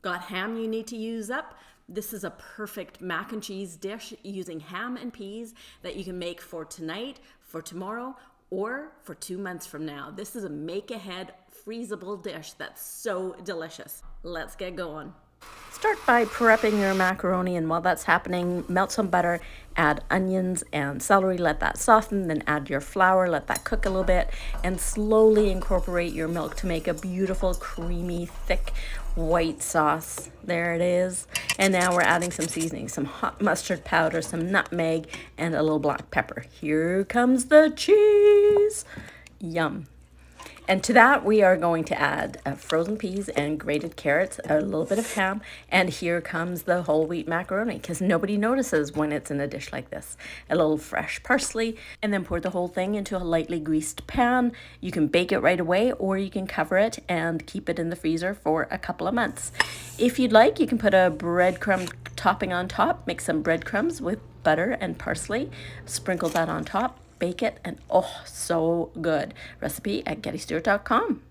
Got ham you need to use up? This is a perfect mac and cheese dish using ham and peas that you can make for tonight, for tomorrow, or for 2 months from now. This is a make-ahead, freezable dish that's so delicious. Let's get going. Start by prepping your macaroni, and while that's happening, melt some butter, add onions and celery, let that soften, then add your flour, let that cook a little bit, and slowly incorporate your milk to make a beautiful, creamy, thick white sauce. There it is. And now we're adding some seasoning, some hot mustard powder, some nutmeg, and a little black pepper. Here comes the cheese. Yum. And to that, we are going to add frozen peas and grated carrots, a little bit of ham, and here comes the whole wheat macaroni, because nobody notices when it's in a dish like this. A little fresh parsley, and then pour the whole thing into a lightly greased pan. You can bake it right away, or you can cover it and keep it in the freezer for a couple of months. If you'd like, you can put a breadcrumb topping on top, make some breadcrumbs with butter and parsley, sprinkle that on top, bake it, and oh, so good. Recipe at gettystewart.com.